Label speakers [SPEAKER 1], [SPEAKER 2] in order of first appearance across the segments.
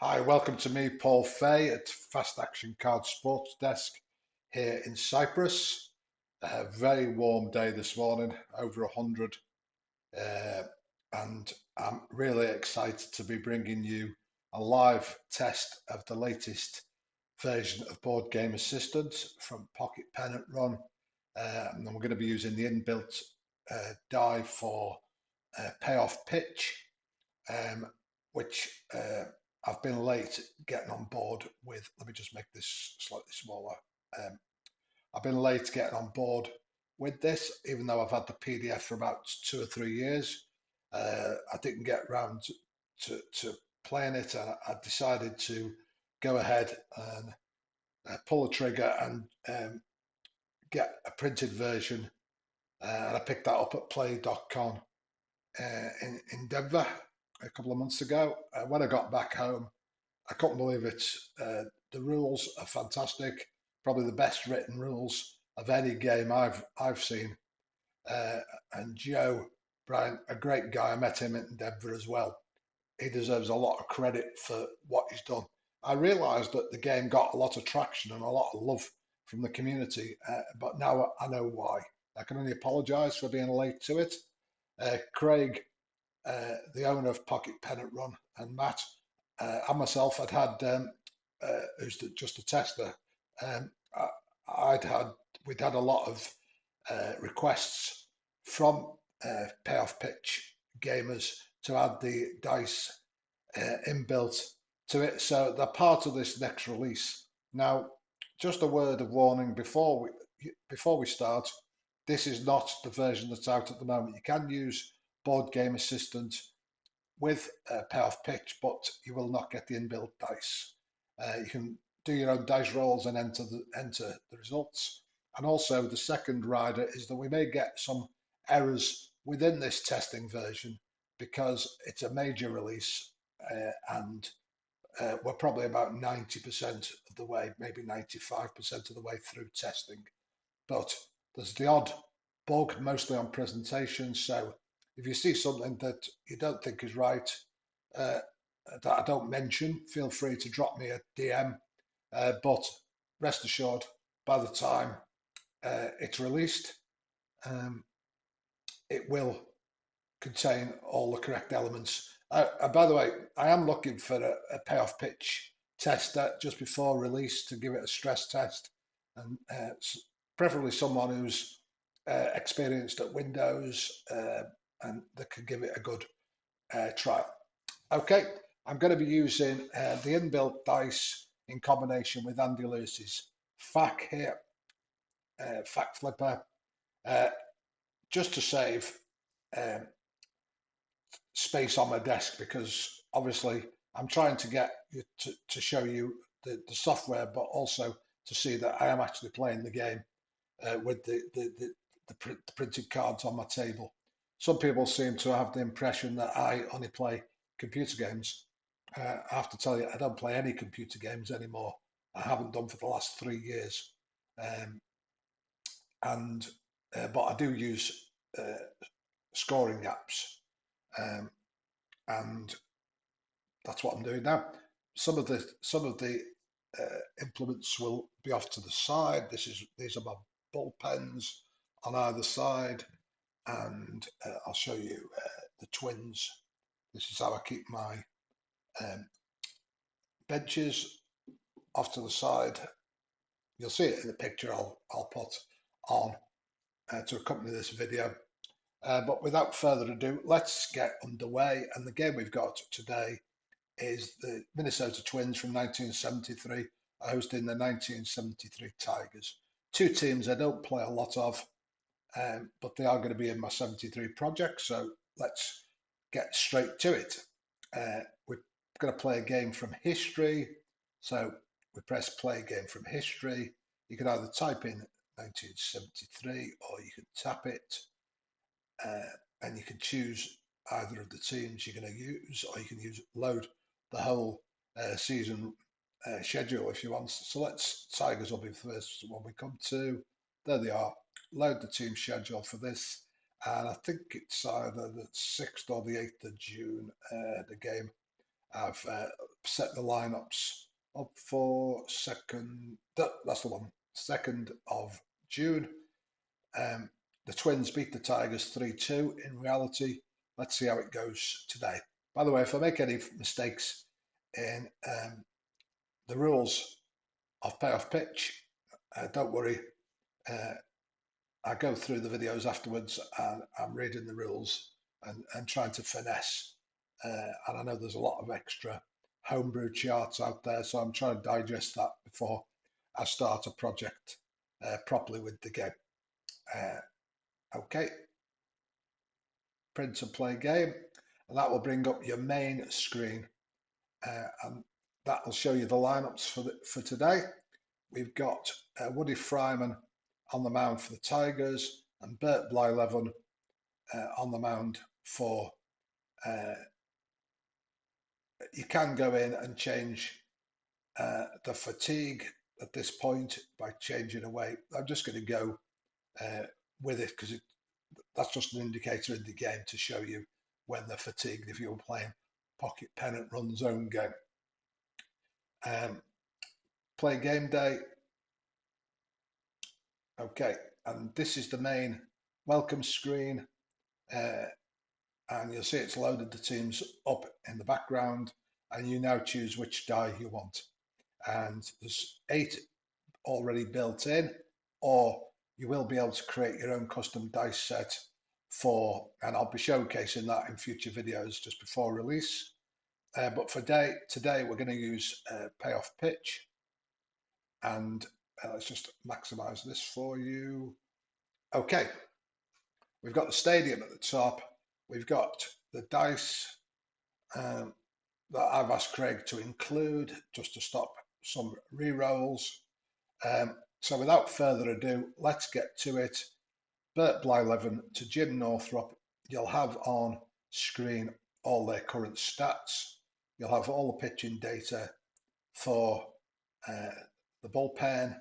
[SPEAKER 1] Hi, welcome to me, Paul Fay, at Fast Action Card Sports Desk here in Cyprus. A very warm day this morning, over 100, and I'm really excited to be bringing you a live test of the latest version of Boardgame Assistant from Pocket Pennant Run. And we're going to be using the inbuilt die for Payoff Pitch, which I've been late getting on board with. Let me just make this slightly smaller. I've been late getting on board with this, even though I've had the PDF for about 2 or 3 years. I didn't get round to playing it, and I decided to go ahead and pull the trigger and get a printed version. And I picked that up at play.com in Denver a couple of months ago. When I got back home, I couldn't believe it. The rules are fantastic, probably the best written rules of any game I've seen. And Joe Bryant, a great guy, I met him in Denver as well. He deserves a lot of credit for what he's done. I realised that the game got a lot of traction and a lot of love from the community, but now I know why. I can only apologise for being late to it. Craig, the owner of Pocket Pennant Run, and Matt, and myself who's just a tester. Um, we'd had a lot of requests from Payoff Pitch gamers to add the dice inbuilt to it, so they're part of this next release. Now, just a word of warning before we start. This is not the version that's out at the moment. You can use Boardgame Assistant with Payoff Pitch, but you will not get the inbuilt dice. You can do your own dice rolls and enter the results. And also, the second rider is that we may get some errors within this testing version because it's a major release, and we're probably about 90% of the way, maybe 95% of the way through testing. But there's the odd bug, mostly on presentation. So if you see something that you don't think is right, that I don't mention, feel free to drop me a DM. But rest assured, by the time it's released, it will contain all the correct elements. By the way, I am looking for a payoff pitch tester just before release to give it a stress test, and preferably someone who's experienced at Windows and that can give it a good trial. Okay, I'm going to be using the inbuilt dice in combination with Andy Lewis's FAQ here, FAQ Flipper, just to save space on my desk, because obviously I'm trying to get you to show you the software, but also to see that I am actually playing the game with the printed cards on my table. Some people seem to have the impression that I only play computer games. I have to tell you, I don't play any computer games anymore. I haven't done for the last 3 years. But I do use scoring apps, and that's what I'm doing now. Some of the implements will be off to the side. These are my bullpens on either side, and I'll show you the twins. This is how I keep my benches off to the side. You'll see it in the picture I'll put on to accompany this video. But without further ado, let's get underway. And the game we've got today is the Minnesota Twins from 1973 hosting the 1973 Tigers. Two teams I don't play a lot of, but they are going to be in my 73 project. So let's get straight to it. We're going to play a game from history. So we press play game from history. You can either type in 1973 or you can tap it, and you can choose either of the teams you're going to use, or you can load the whole season schedule if you want. So Tigers will be the first one we come to. There they are. Load the team schedule for this, and I think it's either the 6th or the 8th of June, the game. I've set the lineups up for that's the one, 2nd of June. The Twins beat the Tigers 3-2. In reality, let's see how it goes today. By the way, if I make any mistakes in the rules of Payoff Pitch, don't worry. I go through the videos afterwards and I'm reading the rules and trying to finesse. And I know there's a lot of extra homebrew charts out there, so I'm trying to digest that before I start a project properly with the game. Okay, print and play game, and that will bring up your main screen, and that will show you the lineups for today. We've got Woody Fryman on the mound for the Tigers and Bert Blyleven on the mound for. You can go in and change the fatigue at this point by changing away. I'm just going to go with it because that's just an indicator in the game to show you when they're fatigued if you're playing Pocket Pennant Run zone game. Play game day. Okay, and this is the main welcome screen, and you'll see it's loaded the teams up in the background, and you now choose which die you want. And there's 8 already built in, or you will be able to create your own custom dice set for, and I'll be showcasing that in future videos just before release. But for today, we're going to use Payoff Pitch, and let's just maximize this for you. Okay, we've got the stadium at the top. We've got the dice that I've asked Craig to include just to stop some re-rolls. So without further ado, let's get to it. Bert Blyleven to Jim Northrop. You'll have on screen all their current stats. You'll have all the pitching data for the bullpen.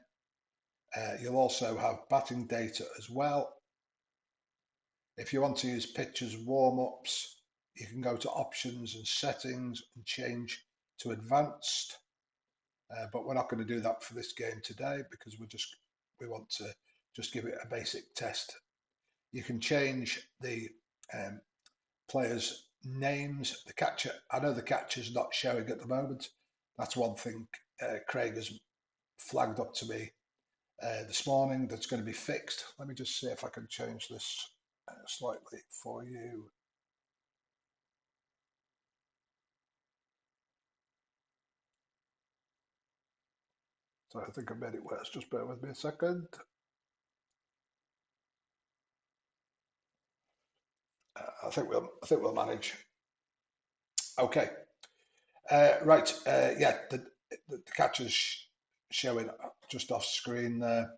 [SPEAKER 1] You'll also have batting data as well. If you want to use pitchers warm-ups, you can go to options and settings and change to advanced. But we're not going to do that for this game today because we want to just give it a basic test. You can change the players' names. The catcher, I know the catcher's not showing at the moment. That's one thing Craig has flagged up to me this morning that's going to be fixed. Let me just see if I can change this slightly for you. So I think I made it worse. Just bear with me a second. I think we'll manage. Okay. Right. Yeah. The catcher's showing just off screen there,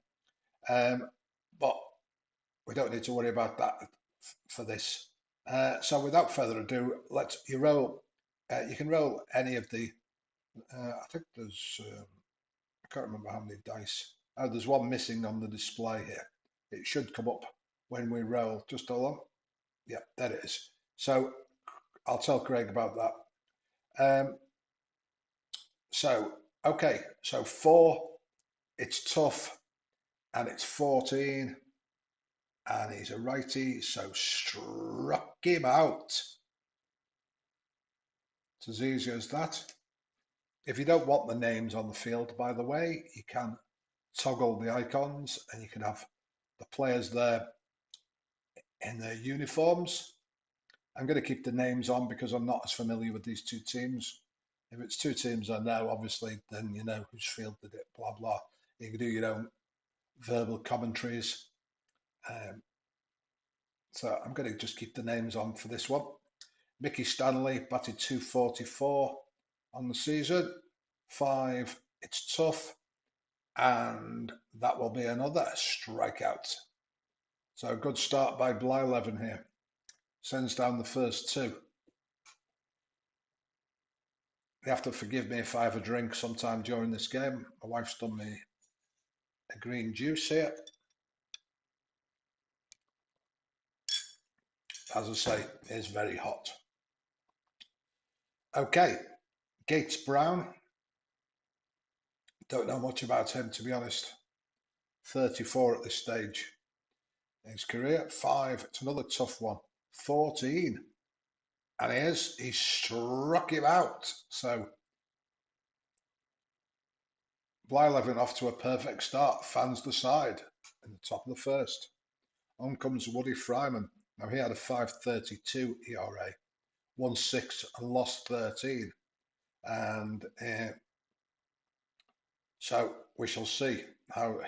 [SPEAKER 1] but we don't need to worry about that for this. So without further ado, you roll. You can roll any of the. I think there's. I can't remember how many dice. Oh, there's one missing on the display here. It should come up when we roll. Just hold on. Yeah, there it is. So I'll tell Craig about that. Okay, so 4, it's tough, and it's 14, and he's a righty, so struck him out. It's as easy as that. If you don't want the names on the field, by the way, you can toggle the icons, and you can have the players there in their uniforms. I'm going to keep the names on because I'm not as familiar with these 2 teams. If it's 2 teams I know, obviously, then you know who's fielded it, blah, blah. You can do your own verbal commentaries. So I'm going to just keep the names on for this one. Mickey Stanley batted 244 on the season. 5, it's tough. And that will be another strikeout. So a good start by Blyleven here. Sends down the first 2. You have to forgive me if I have a drink sometime during this game. My wife's done me a green juice here. As I say, it's very hot. Okay, Gates Brown, don't know much about him, to be honest. 34 at this stage in his career. 5, it's another tough one. 14, and he struck him out. So Blyleven off to a perfect start, fans the side in the top of the first. On comes Woody Fryman. Now he had a 5.32 ERA, won 6 and lost 13. And so we shall see how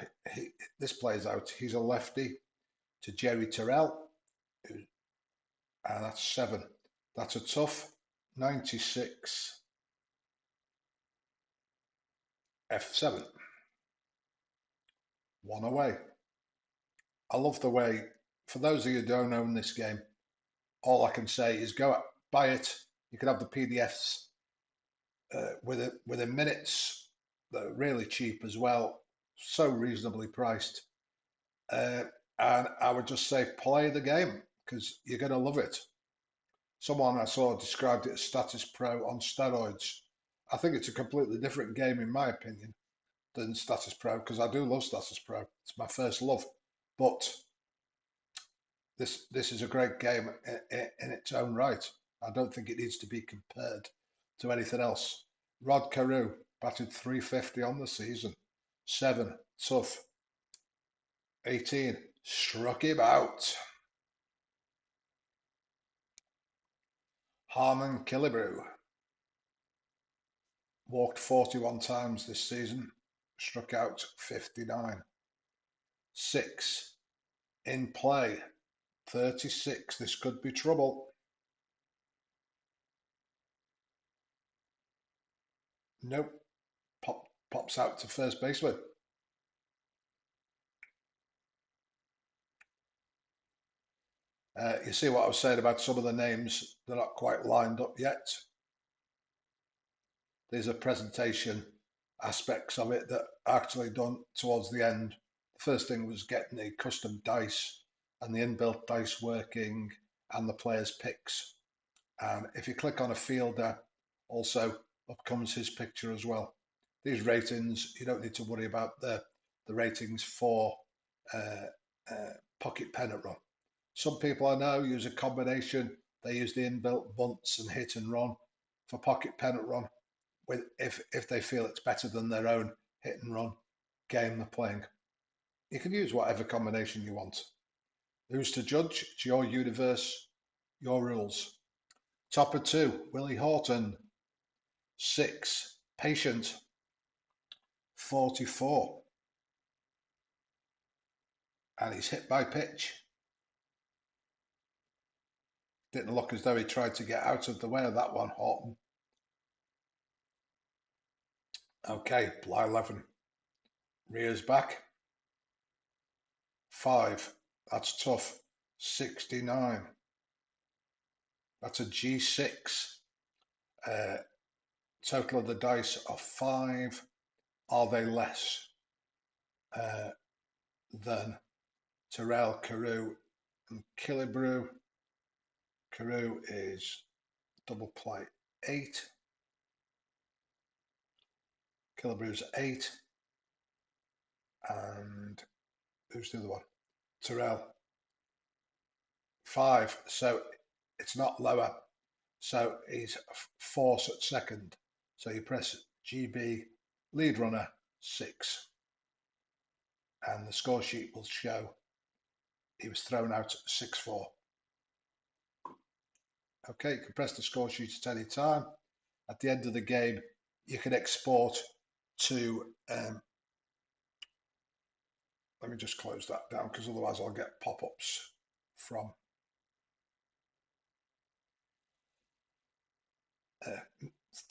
[SPEAKER 1] this plays out. He's a lefty to Jerry Terrell, and that's 7. That's a tough 96 F7. 1 away. I love the way, for those of you who don't own this game, all I can say is go out, buy it. You can have the PDFs within minutes. They're really cheap as well, so reasonably priced. And I would just say play the game because you're going to love it. Someone I saw described it as Status Pro on steroids. I think it's a completely different game, in my opinion, than Status Pro, because I do love Status Pro. It's my first love. But this is a great game in its own right. I don't think it needs to be compared to anything else. Rod Carew batted 350 on the season. 7, tough. 18, struck him out. Harmon Killebrew walked 41 times this season, struck out 59. 6, in play, 36. This could be trouble. Nope. Pops out to first baseman. You see what I was saying about some of the names, they're not quite lined up yet. These are presentation aspects of it that are actually done towards the end. The first thing was getting the custom dice and the inbuilt dice working and the players' picks. And if you click on a fielder, also up comes his picture as well. These ratings, you don't need to worry about the ratings for Pocket Pennant Run. Some people I know use a combination. They use the inbuilt bunts and hit and run for Pocket Pennant Run, if they feel it's better than their own hit and run game they're playing. You can use whatever combination you want. Who's to judge? It's your universe, your rules. Topper 2, Willie Horton. 6, Patient. 44. And he's hit by pitch. Didn't look as though he tried to get out of the way of that one, Horton. Okay, Blyleven. Rears back. 5. That's tough. 69. That's a G6. Total of the dice are 5. Are they less than Terrell, Carew, and Killebrew? Carew is double play 8. Killebrew's 8. And who's the other one? Terrell. 5. So it's not lower. So he's force at second. So you press GB, lead runner 6. And the score sheet will show he was thrown out 6-4. Okay, you can press the score sheet at any time. At the end of the game, you can export to, let me just close that down because otherwise I'll get pop-ups from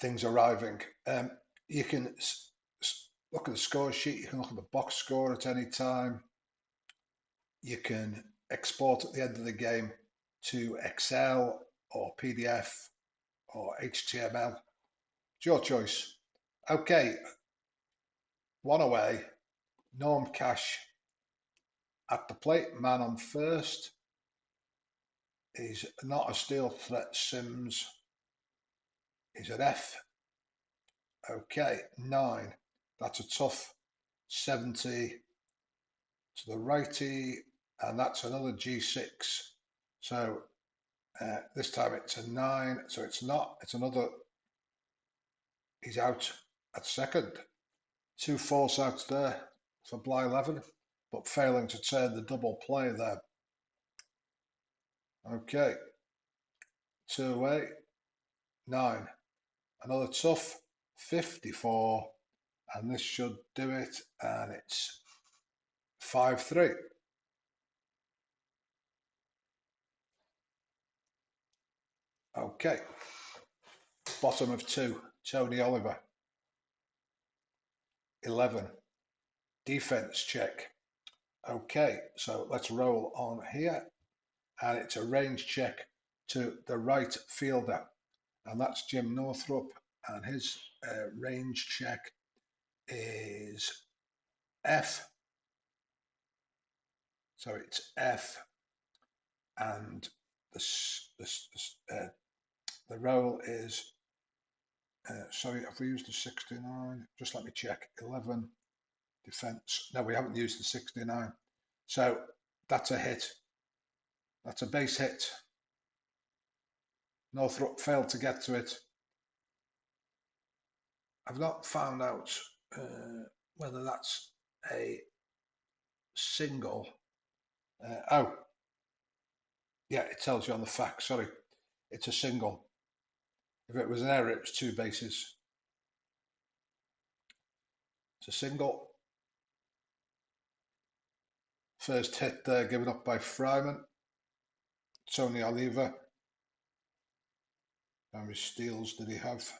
[SPEAKER 1] things arriving. You can look at the score sheet, you can look at the box score at any time. You can export at the end of the game to Excel or PDF or HTML. It's your choice. Okay, 1 away. Norm Cash at the plate, man on first. He's not a steal threat Sims. He's an F Okay, 9. That's a tough 70 to the righty, and that's another G6. So this time it's a 9, so it's not, it's another, he's out at second. 2 false outs there for Bly11, but failing to turn the double play there. Okay, 2 away, 9. Another tough 54, and this should do it, and it's 5-3. Okay, bottom of 2, Tony Oliver. 11, defense check. Okay, so let's roll on here, and it's a range check to the right fielder, and that's Jim Northrup, and his range check is F. So it's F, and the roll is, sorry, have we used the 69? Just let me check. 11, defense. No, we haven't used the 69. So that's a hit. That's a base hit. Northrop failed to get to it. I've not found out whether that's a single. Oh, yeah, it tells you on the fact. Sorry, it's a single. If it was an error, it was 2 bases. It's a single. First hit there given up by Fryman. Tony Oliver. How many steals did he have?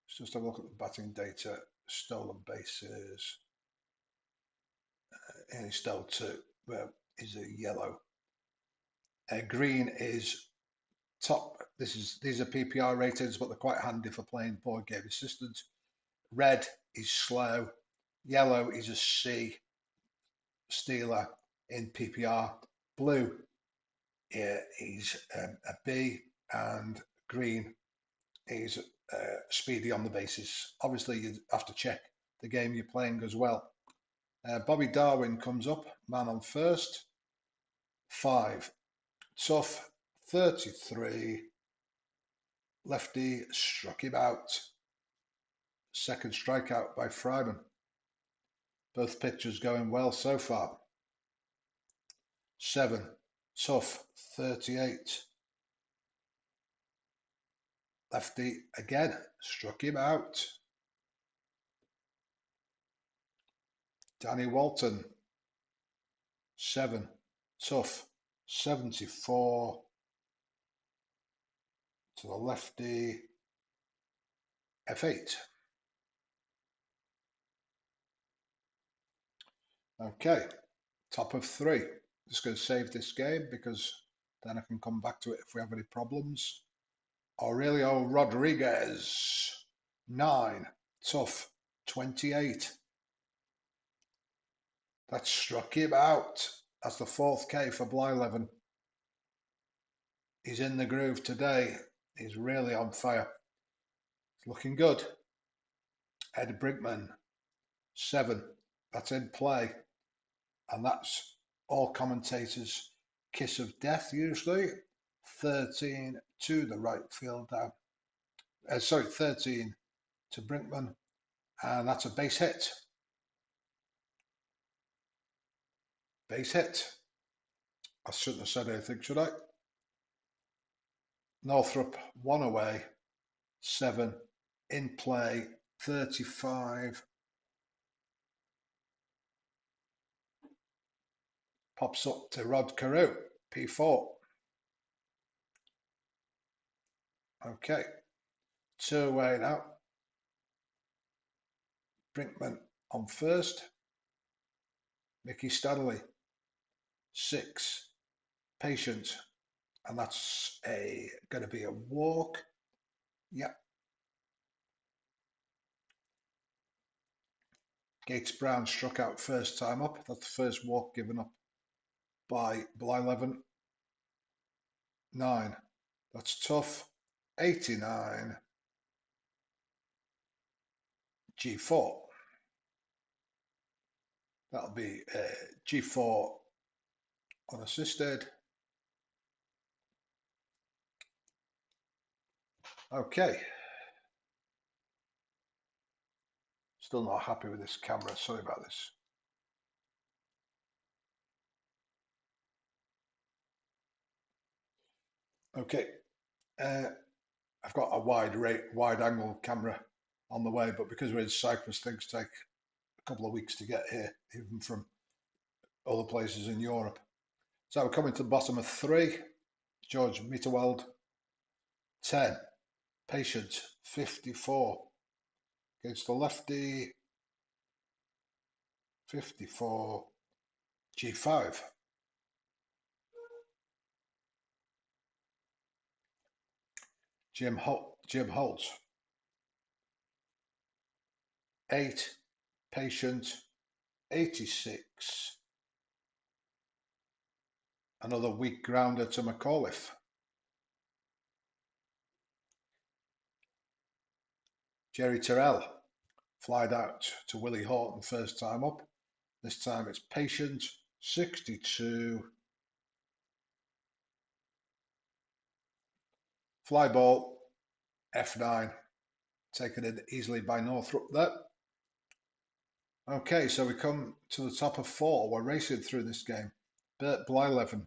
[SPEAKER 1] Let's just have a look at the batting data. Stolen bases. And he stole 2. Well, is a yellow. Green is top. These are PPR ratings, but they're quite handy for playing Boardgame Assistant. Red is slow. Yellow is a C stealer in PPR. Blue is a B, and green is speedy on the bases. Obviously, you have to check the game you're playing as well. Bobby Darwin comes up, man on first. 5, tough 33. Lefty struck him out. Second strikeout by Fryman. Both pitchers going well so far. 7, tough 38. Lefty again struck him out. Danny Walton. 7, tough 74 to the lefty. F8. Okay, top of 3. Just going to save this game because then I can come back to it if we have any problems. Aurelio Rodriguez. 9, tough 28. That struck him out. That's the 4th K for Bly11. He's in the groove today. He's really on fire. It's looking good. Ed Brinkman. 7. That's in play. And that's all commentators' kiss of death usually. 13 to the right fielder. 13 to Brinkman. And that's a base hit. Base hit. I shouldn't have said anything, should I? Northrop 1 away. 7 in play. 35. Pops up to Rod Carew. P4. Okay. 2 away now. Brinkman on first. Mickey Stanley. 6. Patient. And that's going to be a walk. Yep. Gates Brown struck out first time up. That's the first walk given up by Bly11, 9. That's tough. 89. G4. That'll be G4 unassisted. Okay. Still not happy with this camera. Sorry about this. Okay. I've got a wide angle camera on the way, but because we're in Cyprus, things take a couple of weeks to get here, even from other places in Europe. So we're coming to the bottom of 3. George Mitterwald, 10. Patient, 54. Against the lefty, 54. G5. Jim Holtz, 8. Patient, 86. Another weak grounder to McAuliffe. Jerry Terrell flied out to Willie Horton first time up. This time it's Patient, 62. Fly ball, F9. Taken in easily by Northrop there. Okay, so we come to the top of 4. We're racing through this game. Bert Bly11,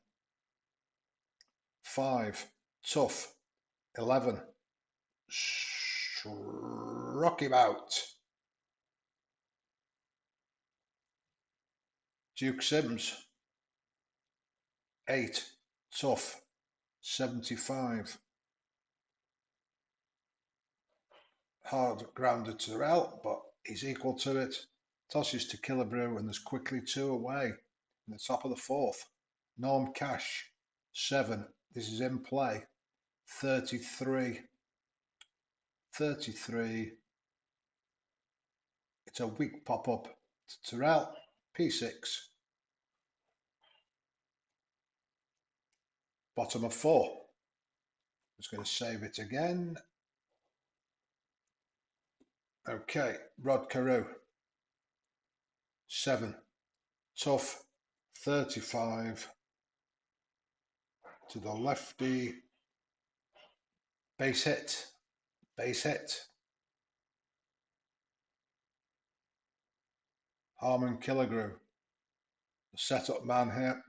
[SPEAKER 1] 5. Tough, 11. Struck him out. Duke Sims, 8. Tough, 75. Hard grounded to Terrell, but he's equal to it. Tosses to Killebrew, and there's quickly 2 away in the top of the 4th. Norm Cash, 7. This is in play. 33. 33. It's a weak pop-up to Terrell. P6. Bottom of 4. Just going to save it again. Okay, Rod Carew, 7. Tough, 35. To the lefty. Base hit. Base hit. Harmon Killebrew, the setup man here.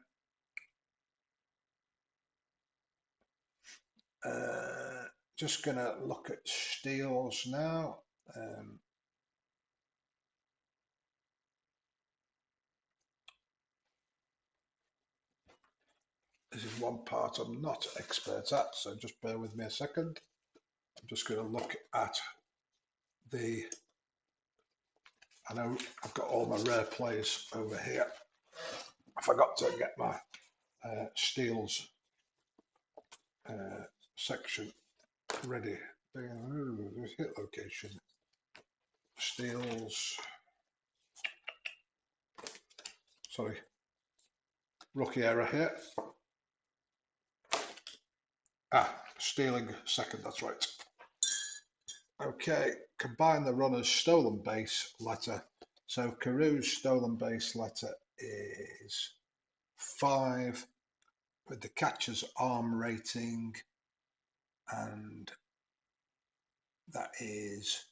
[SPEAKER 1] Just going to look at steals now. This is one part I'm not expert at, so just bear with me a second. I'm just going to look at the, I know I've got all my rare plays over here. I forgot to get my steals section ready. Hit location. Steals. Sorry. Rookie error here. Stealing second, that's right. Okay, combine the runner's stolen base letter. So Carew's stolen base letter is 5 with the catcher's arm rating, and that is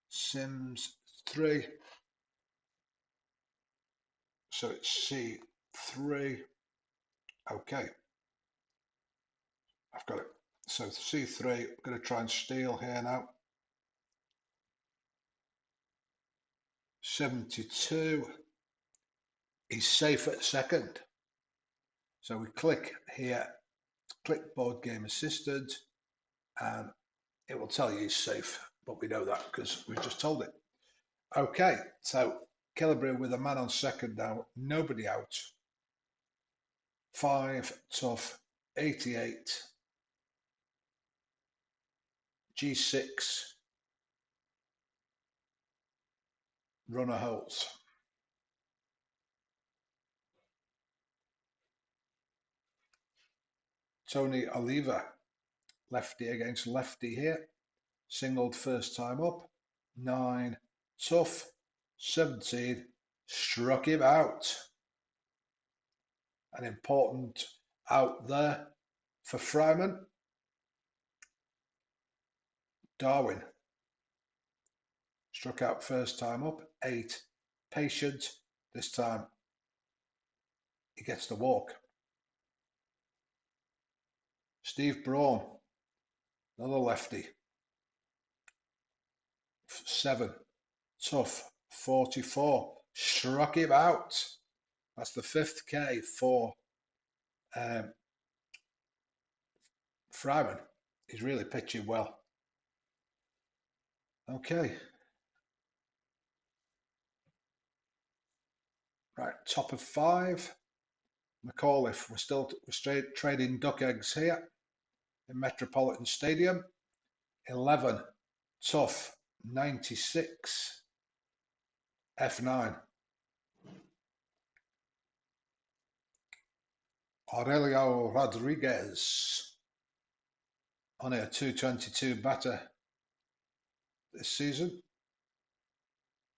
[SPEAKER 1] Sims 3. So it's C3. Okay, I've got it. So C3, I'm going to try and steal here now. 72. He's safe at second. So we click here, click Boardgame Assistant, and it will tell you he's safe, but we know that because we've just told it. Okay, so Killebrew with a man on second now, nobody out. 5, tough, 88. G6, runner holds. Tony Oliva, lefty against lefty here. Singled first time up. 9, tough. 17, struck him out. An important out there for Fryman. Darwin, struck out first time up. 8, patient. This time he gets the walk. Steve Braun, another lefty. 7, tough. 44, struck him out. That's the 5th K for Fryman. He's really pitching well. Okay. Right, top of 5. McAuliffe. We're trading duck eggs here in Metropolitan Stadium. 11, tough. 96, F9. Aurelio Rodriguez, only a 222 batter this season.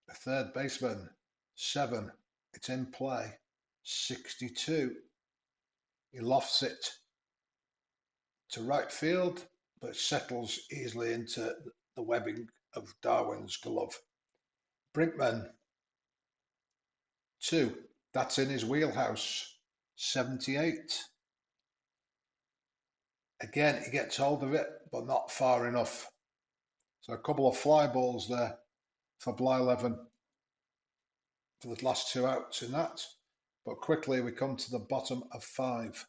[SPEAKER 1] The third baseman, 7, it's in play. 62, he lofts it to right field, but settles easily into the webbing of Darwin's glove. Brinkman, 2, that's in his wheelhouse. 78. Again, he gets hold of it, but not far enough. So a couple of fly balls there for Blyleven for the last 2 outs in that. But quickly we come to the bottom of 5.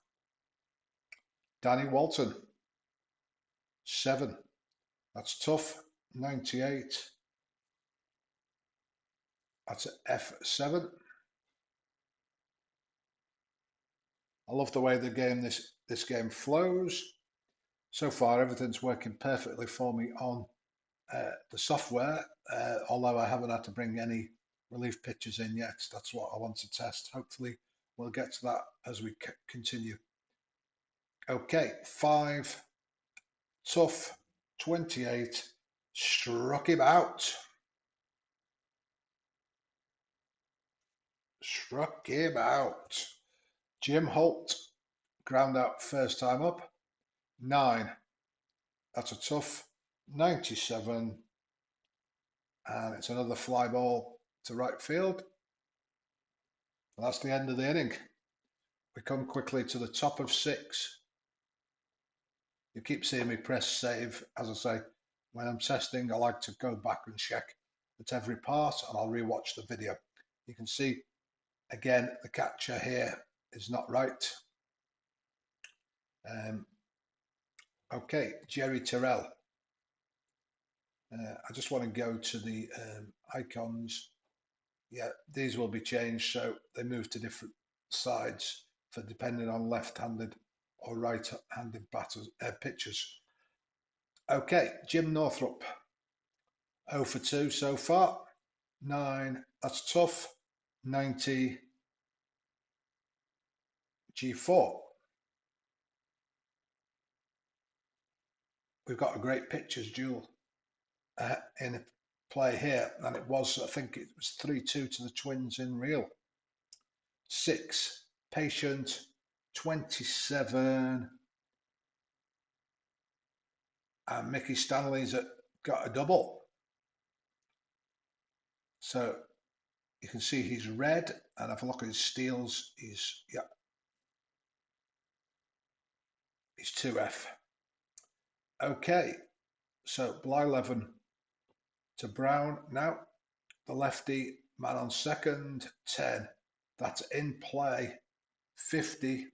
[SPEAKER 1] Danny Walton, 7. That's tough. 98. That's an F7. I love the way this game flows. So far, everything's working perfectly for me on the software, although I haven't had to bring any relief pitches in yet. That's what I want to test. Hopefully, we'll get to that as we continue. Okay, 5, tough. 28, struck him out. Struck him out. Jim Holt, ground out first time up. 9, that's a tough. 97, and it's another fly ball to right field. And that's the end of the inning. We come quickly to the top of 6. You keep seeing me press save. As I say, when I'm testing, I like to go back and check at every part, and I'll rewatch the video. You can see, again, the catcher here is not right. Okay, Jerry Terrell. I just want to go to the icons. Yeah, these will be changed, so they move to different sides for depending on left-handed or right-handed pitchers. Okay, Jim Northrup, 0 for 2 so far. 9, that's tough. 90, G4. We've got a great pitchers duel in play here, and it was, I think it was 3-2 to the Twins in real. 6, patient. 27, and Mickey Stanley's got a double. So you can see he's red, and if I look at his steals, he's 2F. Okay, so Blyleven to Brown now. The lefty, man on second. 10, that's in play. 50.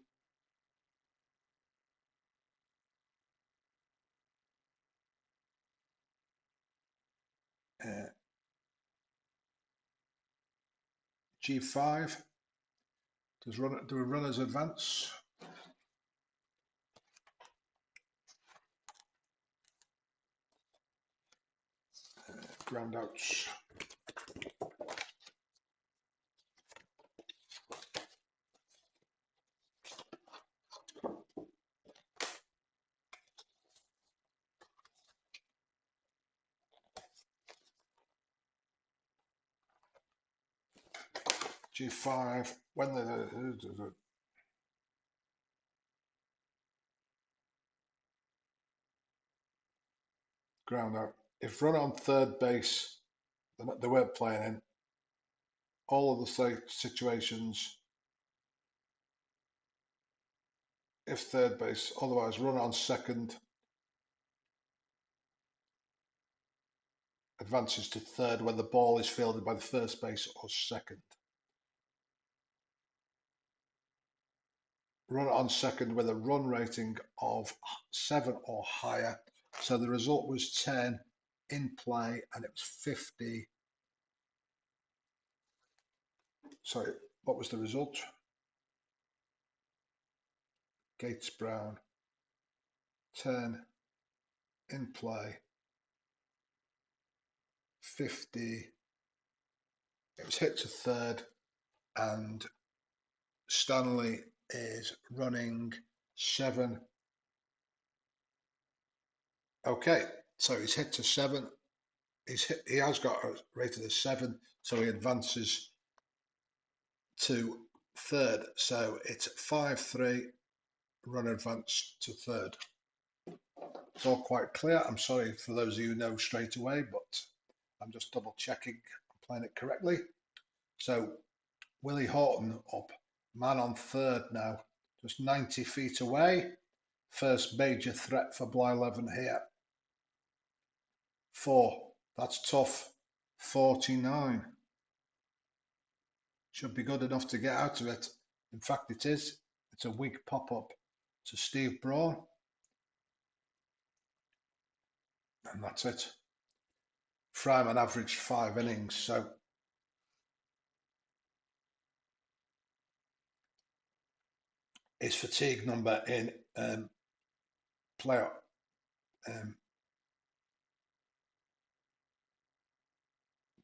[SPEAKER 1] G5. Do runners advance? Ground outs. G5, when the ground out. If run on third base, they weren't playing in. All of the situations, if third base, otherwise run on second, advances to third when the ball is fielded by the first base or second. Run on second with a run rating of 7 or higher. So the result was 10 in play, and it was 50. Sorry, what was the result? Gates Brown, 10 in play, 50. It was hit to third, and Stanley is running 7. Okay, so he's hit to 7. He has got a rated as 7, so he advances to third. So it's 5-3, run advance to third. It's all quite clear. I'm sorry for those of you who know straight away, but I'm just double checking I'm playing it correctly. So Willie Horton up, man on third now, just 90 feet away. First major threat for Blyleven here. 4, that's tough. 49. Should be good enough to get out of it. In fact, it is. It's a weak pop-up to Steve Braun. And that's it. Fryman averaged 5 innings, so his fatigue number in playoff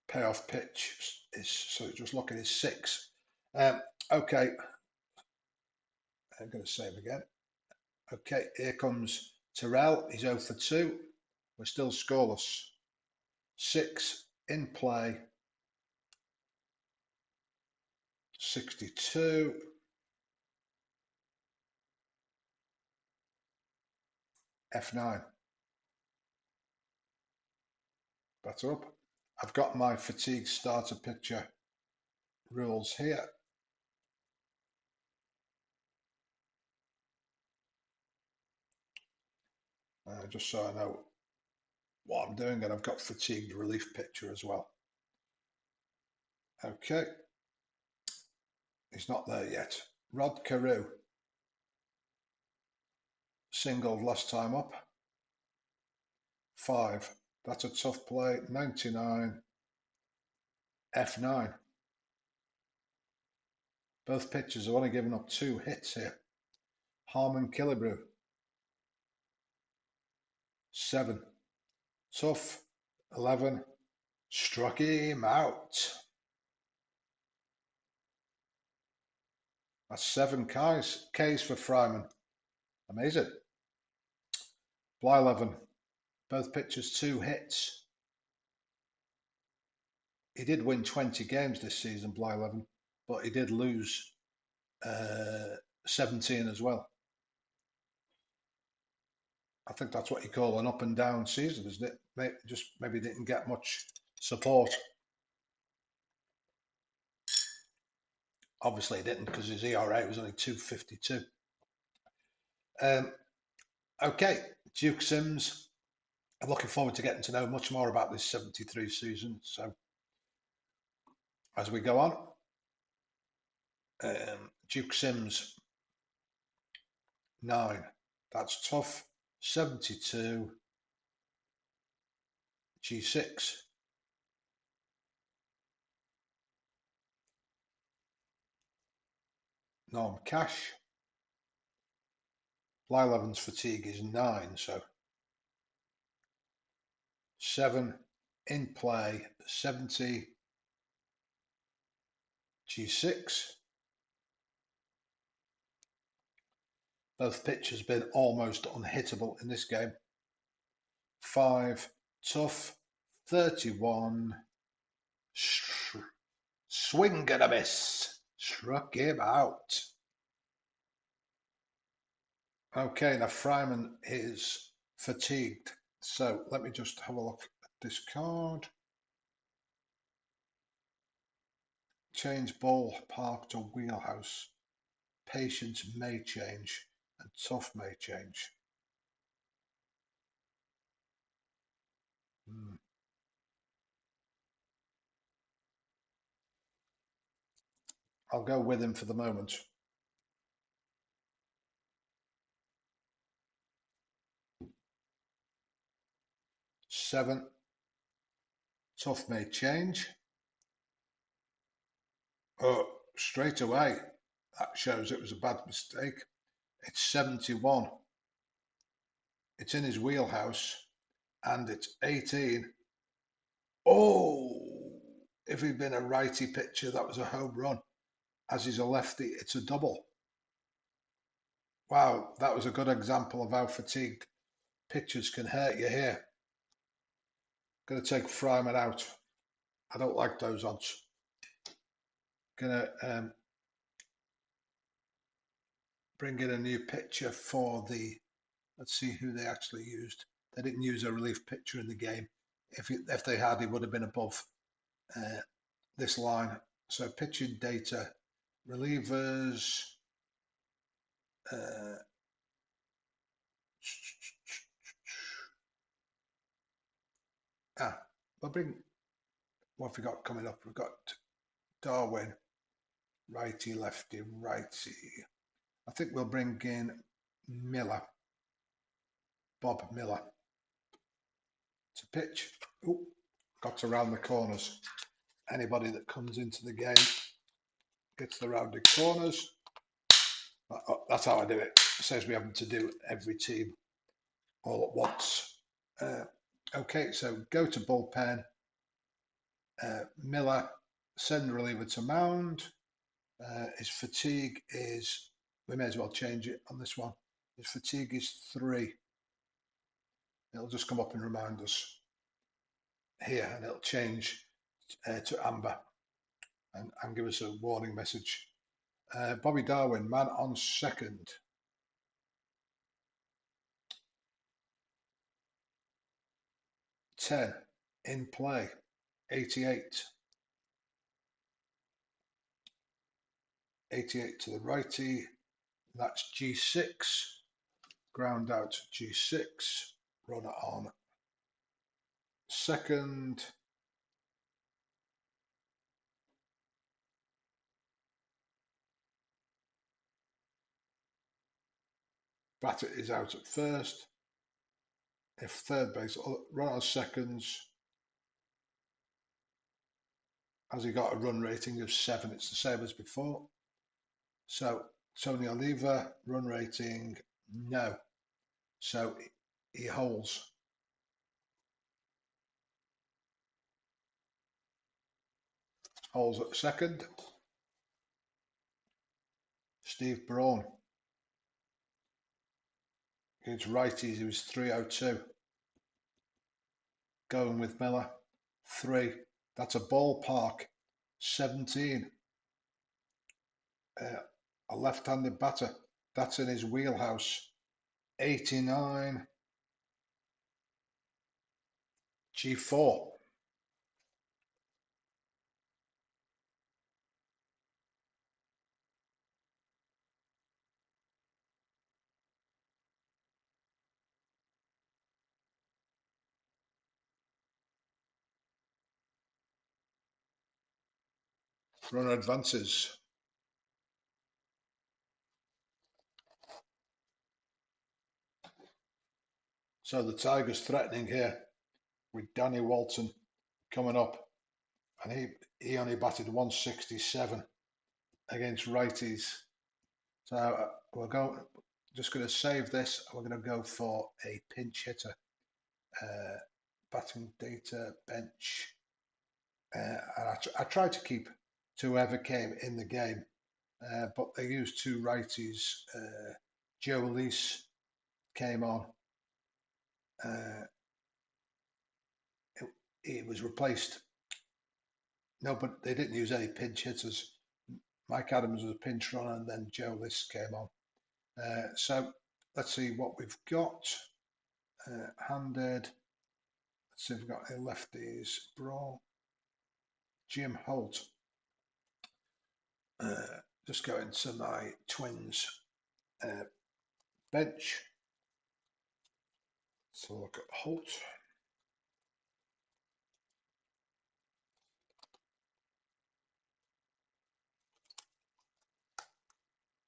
[SPEAKER 1] payoff pitch is, so just look at his 6. Okay, I'm going to save again. Okay, here comes Terrell. He's 0 for 2. We're still scoreless. 6 in play. 62. F9. Batter up. I've got my fatigue starter picture rules here. Just so I know what I'm doing, and I've got fatigued relief picture as well. Okay. He's not there yet. Rod Carew. Singled last time up. 5. That's a tough play. 99. F9. Both pitchers have only given up 2 hits here. Harmon Killebrew. 7. Tough. 11. Struck him out. That's 7 Ks for Fryman. Amazing. Blyleven. Both pitchers 2 hits. He did win 20 games this season, Blyleven, but he did lose 17 as well. I think that's what you call an up and down season, isn't it? Just maybe didn't get much support. Obviously he didn't, because his ERA was only 2.52. Okay, Duke Sims. I'm looking forward to getting to know much more about this 73 season. So as we go on, Duke Sims, 9. That's tough. 72. G6. Norm Cash. Blyleven's fatigue is 9, so 7 in play. 70. G6. Both pitchers been almost unhittable in this game. 5. Tough. 31. Swing and a miss. Struck him out. Okay, now Fryman is fatigued. So let me just have a look at this card. Change ballpark to wheelhouse. Patience may change and tough may change. I'll go with him for the moment. Seven. Tough may change. Oh, straight away. That shows it was a bad mistake. It's 71. It's in his wheelhouse and it's 18. Oh, if he'd been a righty pitcher, that was a home run. As he's a lefty, it's a double. Wow, that was a good example of how fatigued pitchers can hurt you here. Going to take Fryman out. I don't like those odds. Going to bring in a new pitcher for the, let's see who they actually used. They didn't use a relief pitcher in the game. If they had, he would have been above this line. So pitching data, relievers, we'll bring, what have we got coming up? We've got Darwin, righty, lefty, righty. I think we'll bring in Miller, Bob Miller, to pitch. Ooh, got to round the corners. Anybody that comes into the game gets the rounded corners. That's how I do it. It says we having to do every team all at once. Okay, so go to bullpen. Miller, send reliever to mound. His fatigue is, we may as well change it on this one. His fatigue is 3. It'll just come up and remind us here, and it'll change to amber and give us a warning message. Bobby Darwin, man on second. $10 in play. 88. 88 to the righty. That's G6. Ground out G6. Runner on second. Batter is out at first. If third base, run on seconds. Has he got a run rating of 7? It's the same as before. So Tony Oliva, run rating, no. So he holds. Holds at second. Steve Braun. Against righties, he was 302. Going with Miller, 3. That's a ballpark, 17. A left-handed batter. That's in his wheelhouse, 89. G4. Runner advances. So the Tigers threatening here with Danny Walton coming up, and he only batted 167 against righties. So we're just going to save this. We're going to go for a pinch hitter. Batting data, bench. I tried to keep to whoever came in the game, but they used 2 righties. Joe Elise came on. He was replaced No, but they didn't use any pinch hitters. Mike Adams was a pinch runner, and then Joe List came on. So let's see what we've got. Handed. Let's see if we've got any lefties. Brawl. Jim Holt. Just go into my Twins bench. So look at Holt.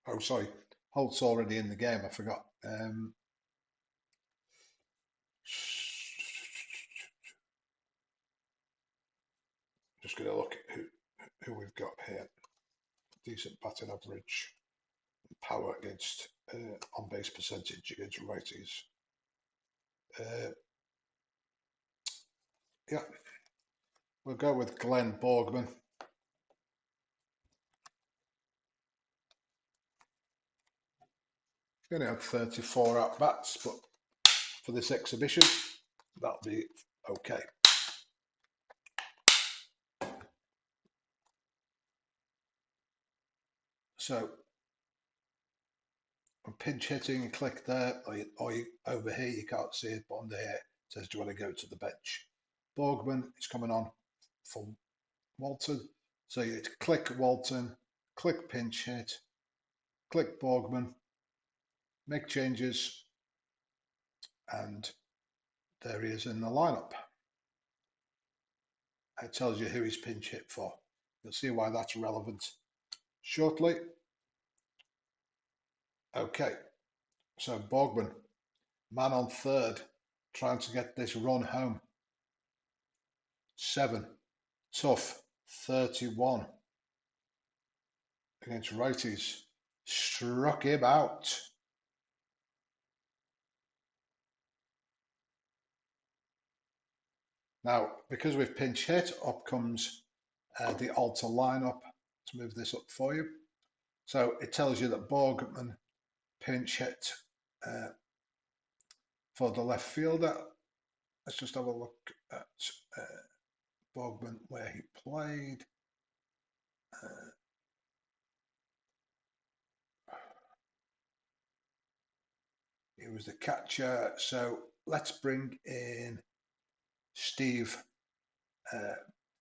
[SPEAKER 1] Oh, sorry. Holt's already in the game. I forgot. Just going to look at who we've got here. Decent batting average. Power against on base percentage against righties. Yeah, we'll go with Glenn Boardgame. He only had 34 at bats, but for this exhibition, that'll be okay. So, I'm pinch hitting, you click there, or you, over here, you can't see it, but under here, it says, do you want to go to the bench? Boardgame is coming on for Walton. So you click Walton, click pinch hit, click Boardgame, make changes, and there he is in the lineup. It tells you who he's pinch hit for. You'll see why that's relevant shortly. Okay, so Boardgame, man on third, trying to get this run home. 7, tough, 31 against righties. Struck him out. Now, because we've pinch hit, up comes the alter lineup. Let's move this up for you. So it tells you that Boardgame pinch hit for the left fielder. Let's just have a look at Boardgame where he played. He was the catcher. So let's bring in Steve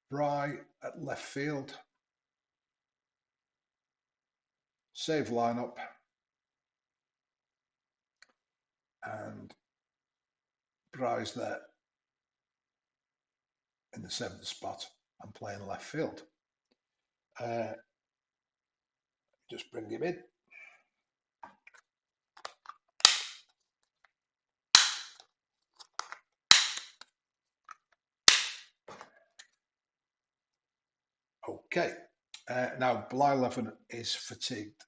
[SPEAKER 1] Bry at left field. Save lineup. And Bry's there in the 7th spot and playing left field. Just bring him in. Okay, now Blyleven is fatigued.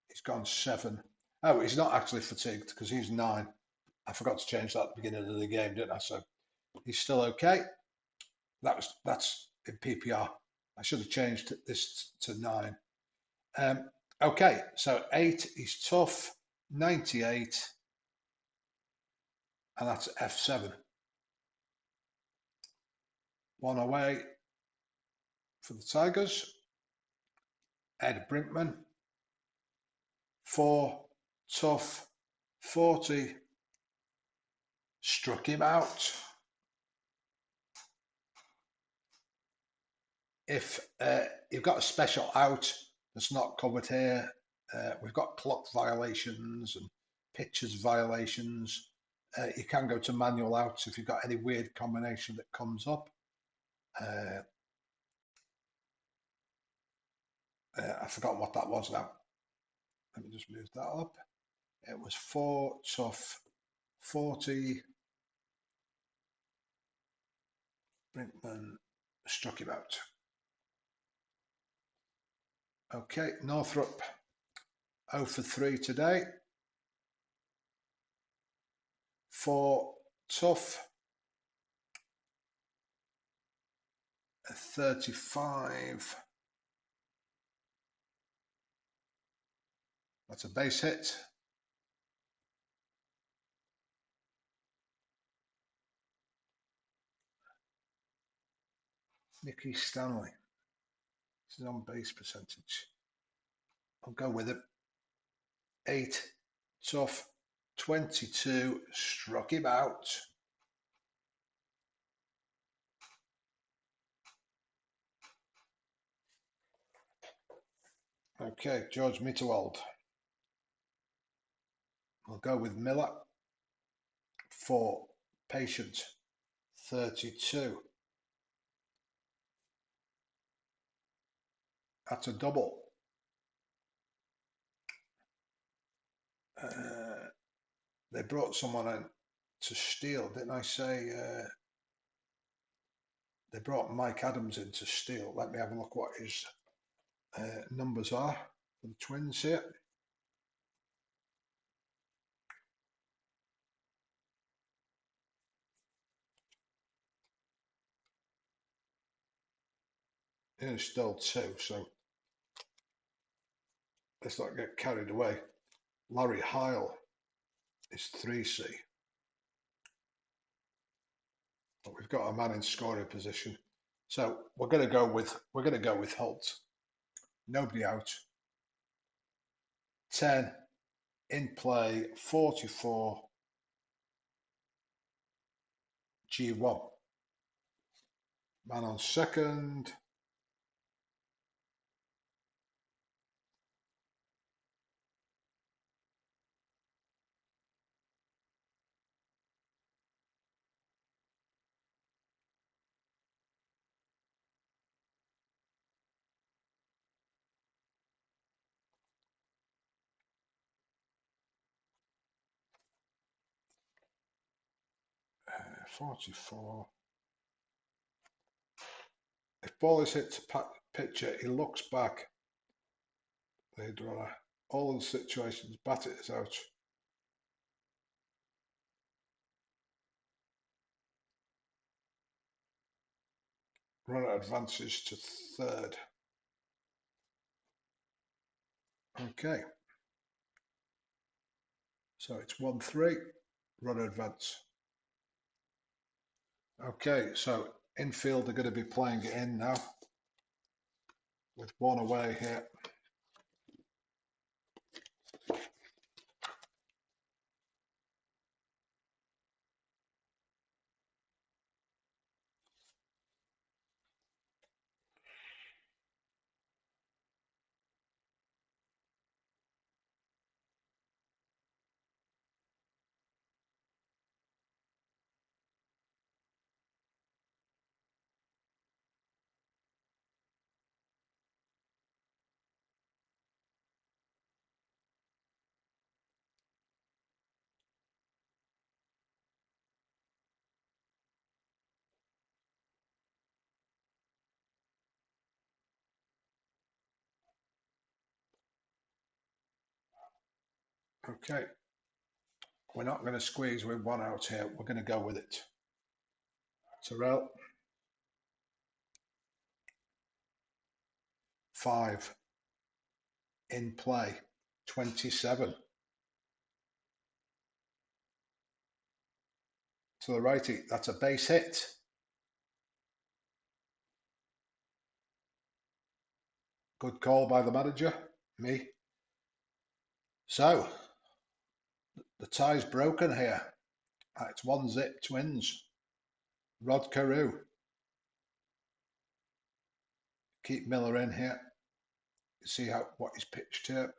[SPEAKER 1] He's gone 7. Oh, he's not actually fatigued because he's 9. I forgot to change that at the beginning of the game, didn't I? So he's still okay. That's in PPR. I should have changed this to 9. Okay, so 8, he's tough, 98, and that's F7. 1 away for the Tigers. Ed Brinkman, 4, tough, 40, struck him out. If you've got a special out that's not covered here, we've got clock violations and pitches violations. You can go to manual outs if you've got any weird combination that comes up. I've forgotten what that was now. Let me just move that up. It was 4, tough, 40. Brinkman struck him out. Okay, Northrop 0 for 3 today. 4, tough, 35. That's a base hit. Nicky Stanley. This is on base percentage. I'll go with it. 8, tough, 22, struck him out. Okay, George Mitterwald. I'll go with Miller. 4, patient, 32. That's a double. They brought someone in to steal, didn't I say? They brought Mike Adams in to steal. Let me have a look what his numbers are for the Twins here. Here's still 2, so let's not get carried away. Larry Heil is 3C. But we've got a man in scoring position. So we're going to go with Holt. Nobody out. 10 in play, 44 G1. Man on second. Uh, 44. If ball is hit to pitcher, he looks back. Blade runner. All the situations, bat it is out. Runner advances to third. Okay. So it's 1-3. Runner advance. Okay, so infield are going to be playing it in now with 1 away here. Okay, we're not going to squeeze with 1 out here. We're going to go with it. Terrell. 5 in play, 27. To the righty, that's a base hit. Good call by the manager, me. So, the tie's broken here. It's 1-zip Twins. Rod Carew. Keep Miller in here. See what he's pitched here.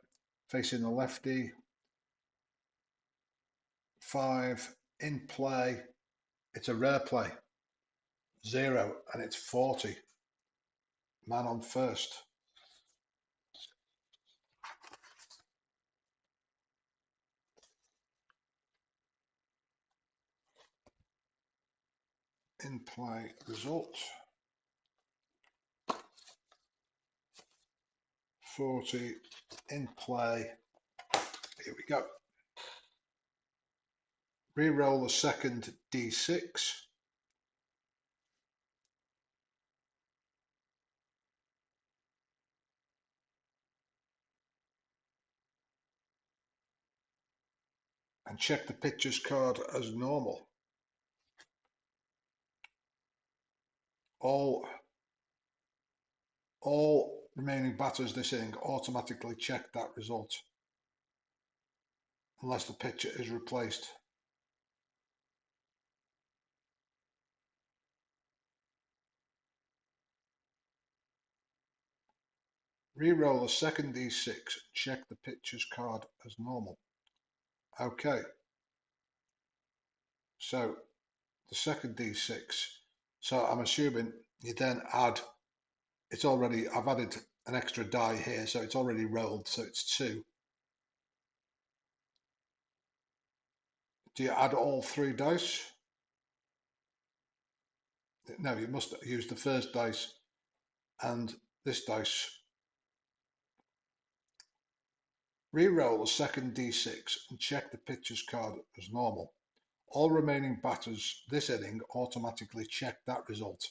[SPEAKER 1] Facing the lefty. 5 in play. It's a rare play. 0 and it's 40. Man on first. In play result. 40 in play. Here we go. Re-roll the second D6. And check the pitcher's card as normal. All All remaining batters this inning automatically check that result unless the pitcher is replaced. Re-roll the second D6 and check the pitcher's card as normal. Okay, so the second D6, so I'm assuming you then add, I've added an extra die here, so it's already rolled, so it's 2. Do you add all 3 dice? No, you must use the first dice and this dice. Re-roll the second D6 and check the pitcher's card as normal. All remaining batters this inning automatically check that result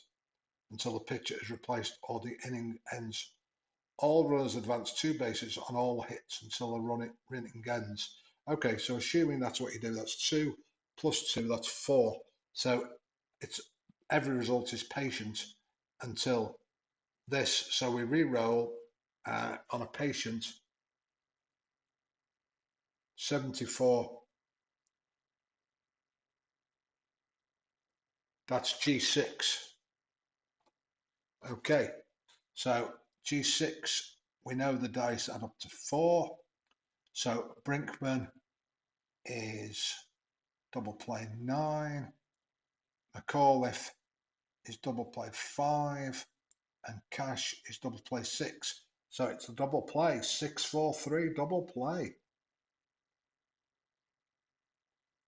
[SPEAKER 1] until the pitcher is replaced or the inning ends. All runners advance 2 bases on all hits until the inning ends. Okay, so assuming that's what you do, that's 2 plus 2, that's 4. So it's every result is patient until this. So we re-roll on a patient 74. That's G6. Okay, so G6, we know the dice add up to 4. So Brinkman is double play 9. McAuliffe is double play 5. And Cash is double play 6. So it's a double play, 6-4-3 double play.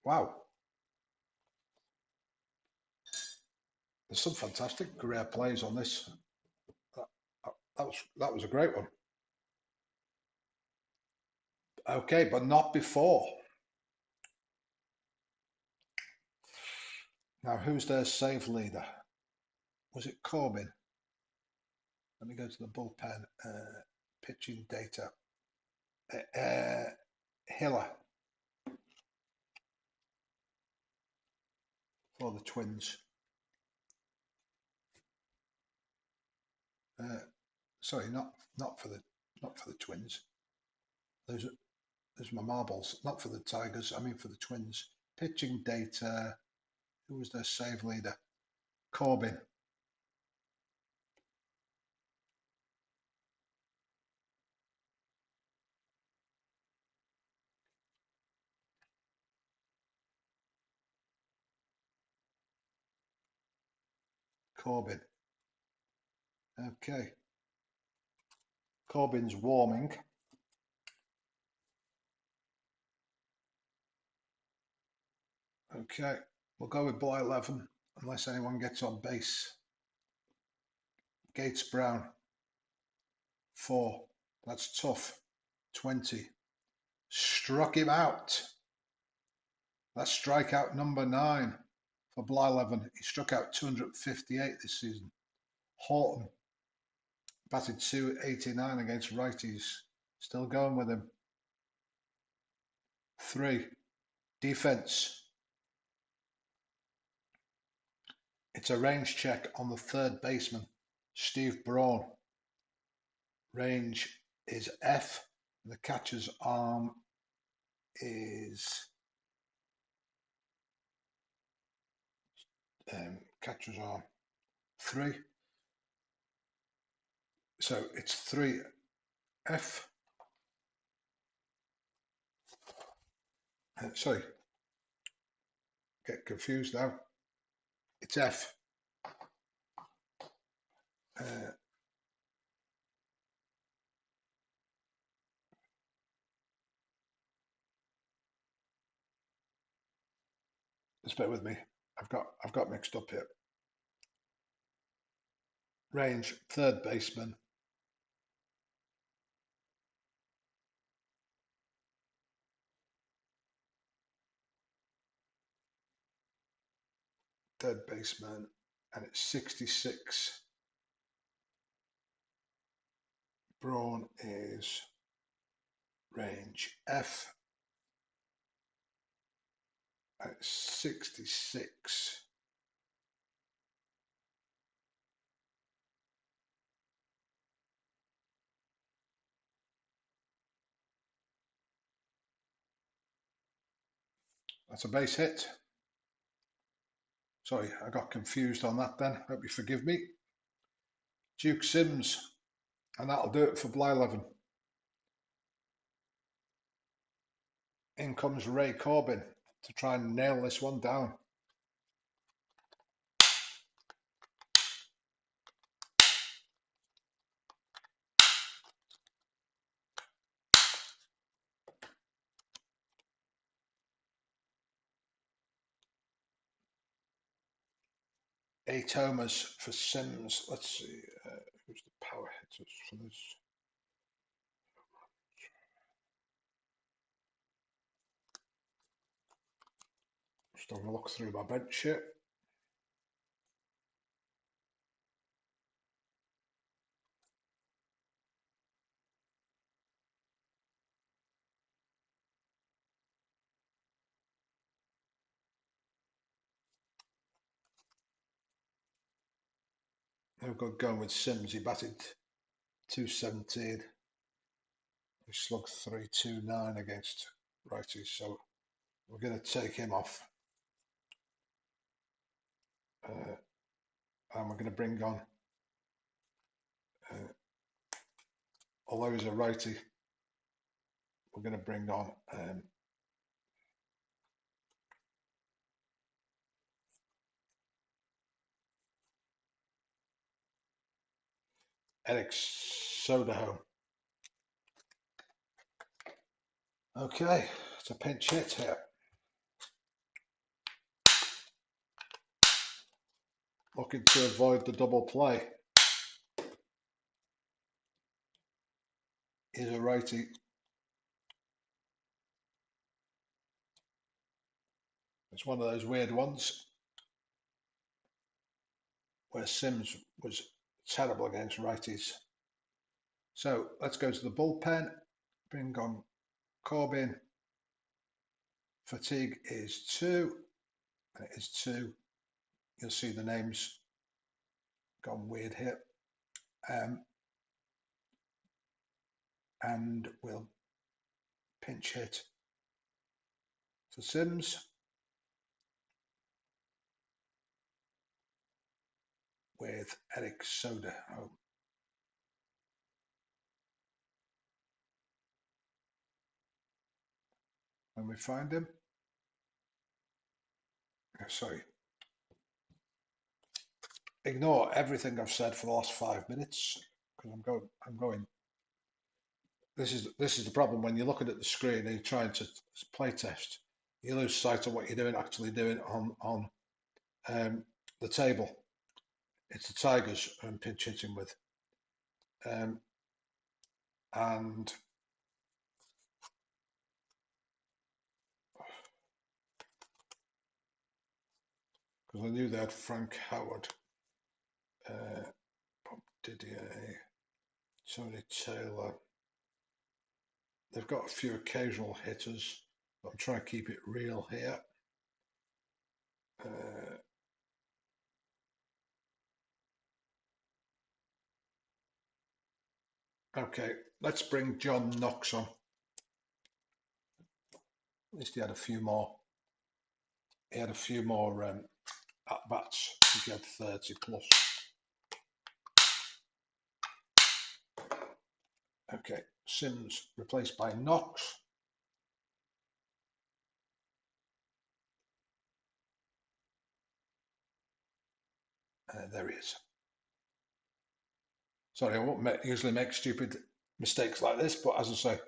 [SPEAKER 1] Wow. There's some fantastic rare plays on this. That was a great one. Okay, but not before. Now, who's their save leader? Was it Corbin? Let me go to the bullpen. Pitching data. Hiller for the Twins. Sorry, not for the Twins. There's my marbles. Not for the Tigers. I mean for the Twins. Pitching data. Who was their save leader? Corbin. Corbin. Okay. Corbin's warming. Okay. We'll go with ball 11 unless anyone gets on base. Gates Brown. 4. That's tough. 20. Struck him out. That's strikeout number 9 for Blyleven. He struck out 258 this season. Horton batted 289 against righties. Still going with him. 3. Defense. It's a range check on the third baseman, Steve Braun. Range is F. And the catcher's arm is catcher's arm 3. So it's 3F. Sorry, get confused now. It's F. Just bear with me. I've got mixed up here. Range, third baseman. Third baseman, and it's 66. Braun is range F. And it's 66. That's a base hit. Sorry, I got confused on that then. Hope you forgive me. Duke Sims, and that'll do it for Blyleven. In comes Ray Corbin to try and nail this one down. Eight homers for Sims. Let's see, who's the power hitters for this? Just have a look through my bench here. I've got going with Sims. He batted 217. He slugged 329 against righties, so we're going to take him off. And we're going to bring on, although he's a righty, we're going to bring on Eric Sodaho. Okay, it's a pinch hit here. Looking to avoid the double play. He's a righty. It's one of those weird ones where Sims was terrible against righties. So let's go to the bullpen. Bring on Corbin. Fatigue is 2. And it is 2. You'll see the names gone weird here. And we'll pinch hit for Sims with Eric Soda. When we find him, sorry, ignore everything I've said for the last 5 minutes because I'm going. This is the problem when you're looking at the screen and you're trying to play test. You lose sight of what you're actually doing on the table. It's the Tigers I'm pinch hitting with, and because I knew they had Frank Howard, Bob Didier, Tony Taylor. They've got a few occasional hitters, but I'm trying to keep it real here. Okay, let's bring John Knox on. At least he had a few more. He had a few more at bats. He had 30 plus. Okay, Sims replaced by Knox. There he is. Sorry, I won't usually make stupid mistakes like this, but as I say,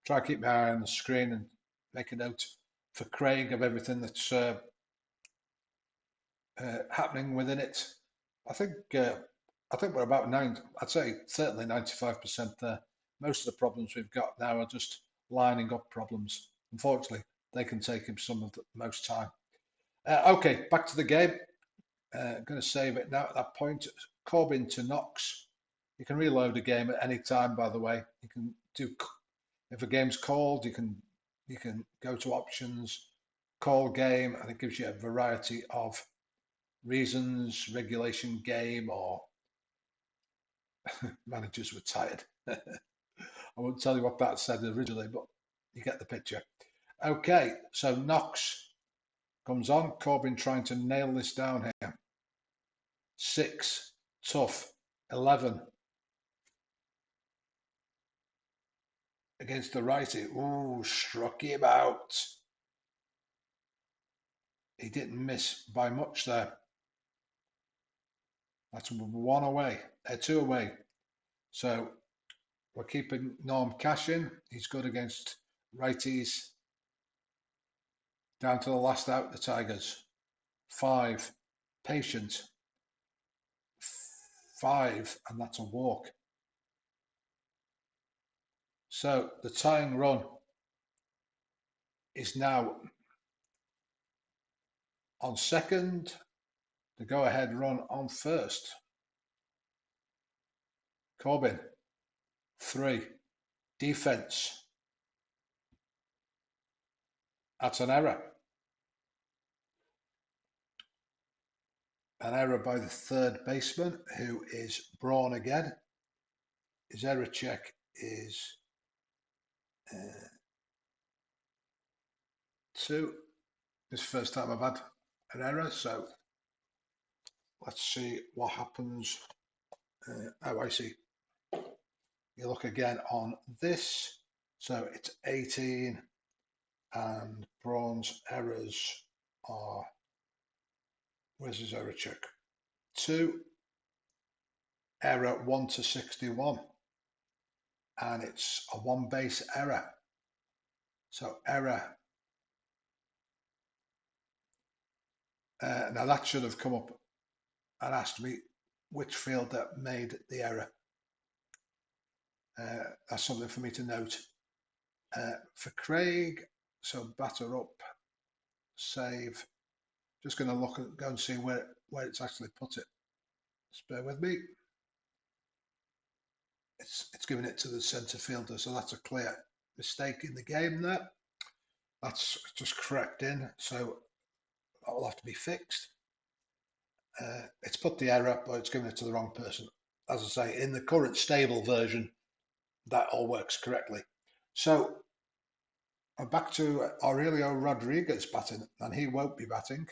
[SPEAKER 1] try to keep my eye on the screen and make a note for Craig of everything that's happening within it. I think we're about 9. I'd say certainly 95% there. Most of the problems we've got now are just lining up problems. Unfortunately, they can take him some of the most time. Okay, back to the game. Going to save it now at that point. Corbin to Knox. You can reload a game at any time, by the way. You can do, if a game's called, you can go to options, call game, and it gives you a variety of reasons, regulation game, or managers were tired. I won't tell you what that said originally, but you get the picture. Okay, so Knox Comes on. Corbin trying to nail this down here. 6. Tough. 11. Against the righty. Ooh, struck him out. He didn't miss by much there. That's 1 away. 2 away. So we're keeping Norm Cash in. He's good against righties. Down to the last out, the Tigers. 5. Patient. 5, and that's a walk. So the tying run is now on second. The go-ahead run on first. Corbin. 3. Defense. That's an error. An error by the third baseman, who is Braun again. His error check is 2. This is the first time I've had an error, so let's see what happens. Oh, I see. You look again on this, so it's 18, and Braun's errors are, where's his error check? 2, error 1 to 61, and it's a 1 base error. So error. Now that should have come up and asked me which fielder made the error. That's something for me to note. For Craig, so batter up, save. Just going to look and go and see where it's actually put it. Just bear with me. It's giving it to the centre fielder, so that's a clear mistake in the game there. That's just crept in, so that will have to be fixed. It's put the error, but it's given it to the wrong person. As I say, in the current stable version, that all works correctly. So back to Aurelio Rodriguez batting, and he won't be batting.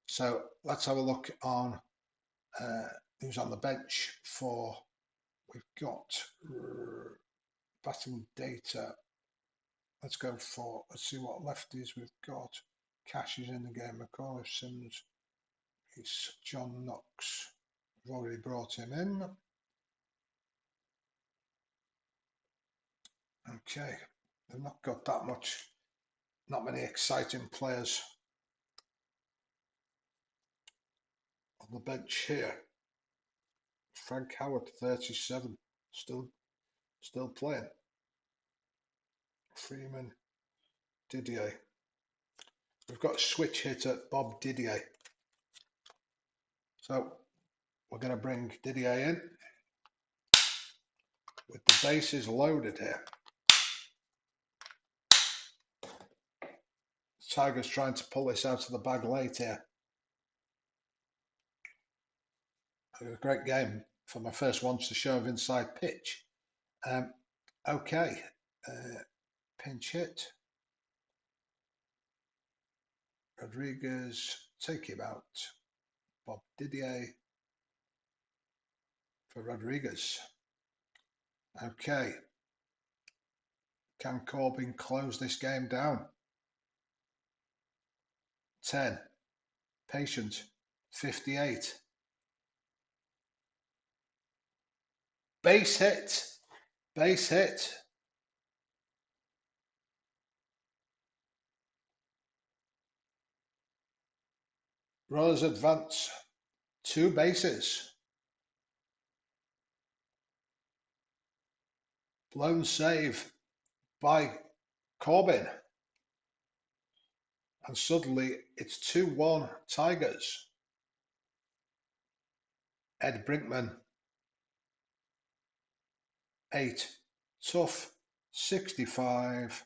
[SPEAKER 1] So let's have a look on who's on the bench for. We've got batting data. Let's go for, let's see what lefties we've got. Cash is in the game. McAuliffe, Sims, it's John Knox. We've already brought him in. Okay, they've not got that much, not many exciting players on the bench here. Frank Howard, 37, still playing. Freeman, Didier. We've got a switch hitter, Bob Didier. So we're going to bring Didier in with the bases loaded here. Tigers trying to pull this out of the bag late here. It was a great game for my first once the show of inside pitch. Okay, pinch hit. Rodriguez, take him out. Bob Didier for Rodriguez. Okay, can Corbin close this game down? 10, Patient, 58. Base hit, base hit. Runners advance, 2 bases. Blown save by Corbin. And suddenly it's 2-1 Tigers. Ed Brinkman, 8. Tough, 65.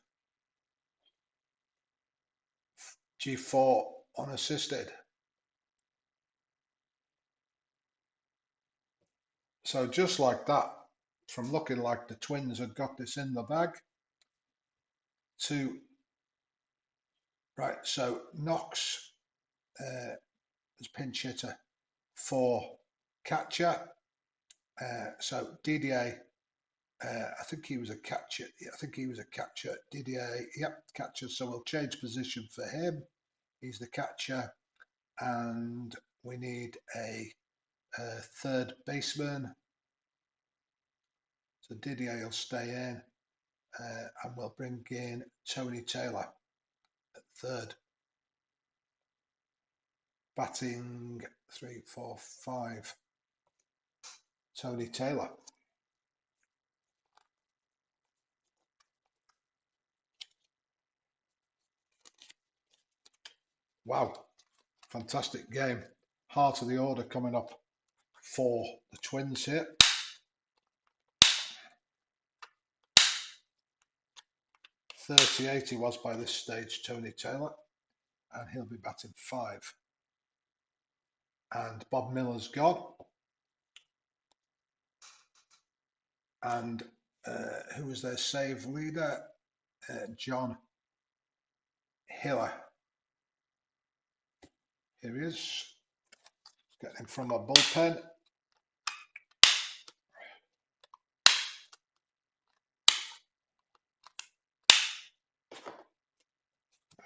[SPEAKER 1] G4 unassisted. So just like that, from looking like the Twins had got this in the bag, to Right, so Knox as pinch hitter for catcher. So DDA, I think he was a catcher. I think he was a catcher. DDA, yep, catcher. So we'll change position for him. He's the catcher, and we need a third baseman. So Didier will stay in, and we'll bring in Tony Taylor at third. Batting 3, 4, 5. Tony Taylor. Wow, fantastic game. Heart of the order coming up for the Twins here. .38 he was by this stage, Tony Taylor, and he'll be batting 5. And Bob Miller's gone. And who was their save leader? John Hiller. Here he is. Getting him from a bullpen.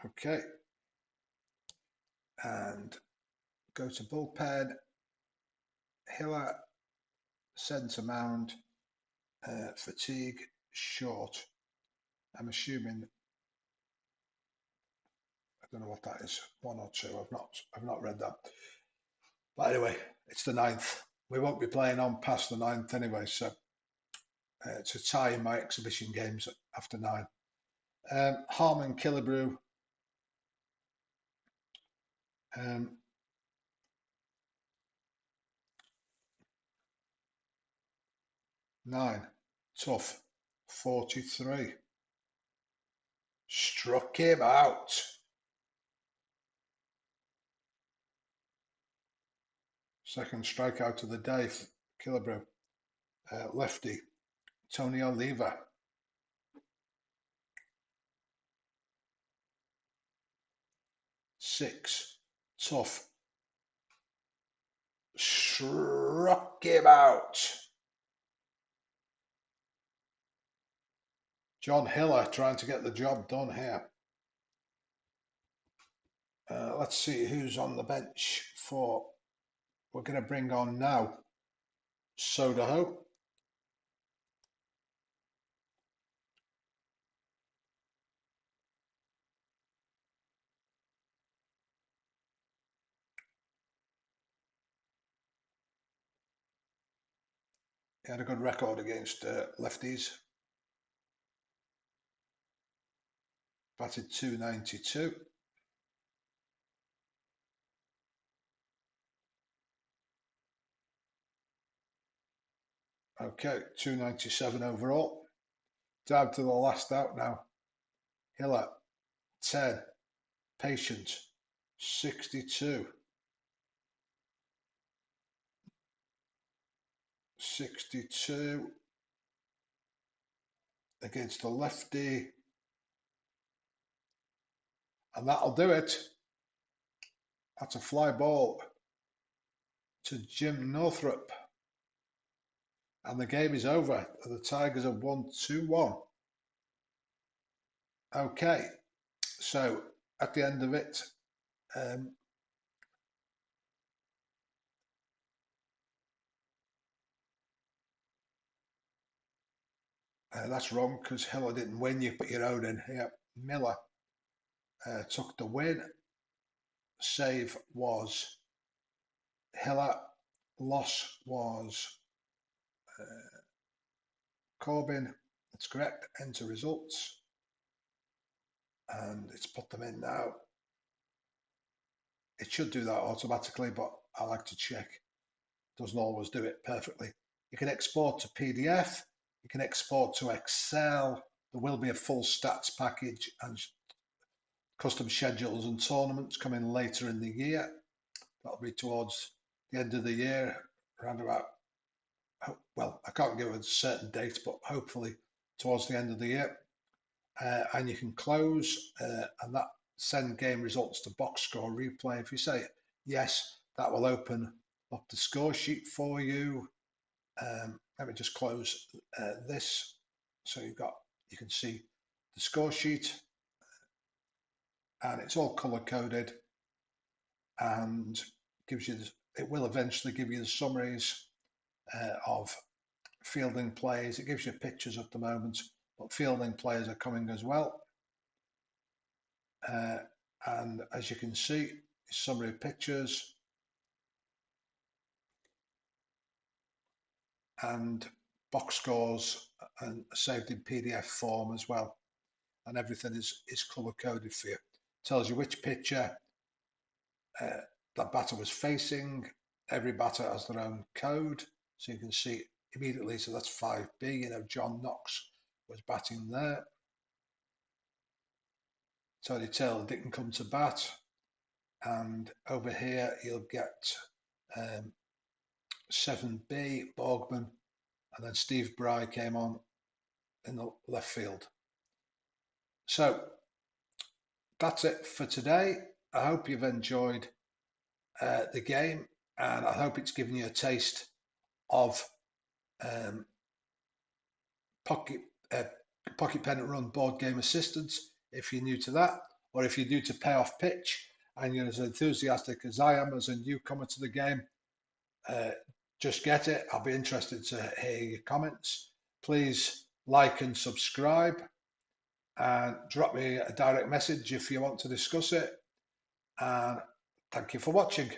[SPEAKER 1] Okay. And go to bullpen. Hiller, centre mound, fatigue, short. I'm assuming, I don't know what that is, 1 or 2. I've not read that. But anyway, it's the 9th. We won't be playing on past the 9th anyway, so it's a tie in my exhibition games after 9. Harmon Killebrew. 9. Tough. 43. Struck him out. Second strikeout of the day for Killebrew. Lefty. Tony Oliva. 6. Tough. Struck him out. John Hiller trying to get the job done here. Let's see who's on the bench for. We're going to bring on now Sodaho. He had a good record against lefties. Batted .292. Okay, 297 overall. Down to the last out now. Hiller, 10. Patient, 62. 62 against the lefty. And that'll do it. That's a fly ball to Jim Northrup. And the game is over. The Tigers have won 2-1. Okay, so at the end of it, that's wrong because Hiller didn't win. You put your own in here. Miller took the win. Save was Hiller. Loss was Corbin. That's correct. Enter results. And it's put them in now. It should do that automatically, but I like to check. It doesn't always do it perfectly. You can export to PDF. You can export to Excel. There will be a full stats package and custom schedules and tournaments coming later in the year. That'll be towards the end of the year, around about, well, I can't give a certain date, but hopefully towards the end of the year. And you can close, and that send game results to box score replay. If you say yes, that will open up the score sheet for you. Let me just close this so you can see the score sheet, and it's all color coded and gives you it will eventually give you the summaries of fielding plays. It gives you pictures at the moment, but fielding players are coming as well. And as you can see, summary pictures and box scores and saved in PDF form as well. And everything is color coded for you. Tells you which pitcher that batter was facing. Every batter has their own code, so you can see immediately. So that's 5B. You know, John Knox was batting there. Tony Taylor didn't come to bat. And over here you'll get 7B, Borgman, and then Steve Bry came on in the left field. So that's it for today. I hope you've enjoyed the game, and I hope it's given you a taste of Pocket Pennant Run Board Game Assistants if you're new to that, or if you're new to Payoff Pitch and you're as enthusiastic as I am as a newcomer to the game. Just get it. I'll be interested to hear your comments. Please like and subscribe, and drop me a direct message if you want to discuss it. And thank you for watching.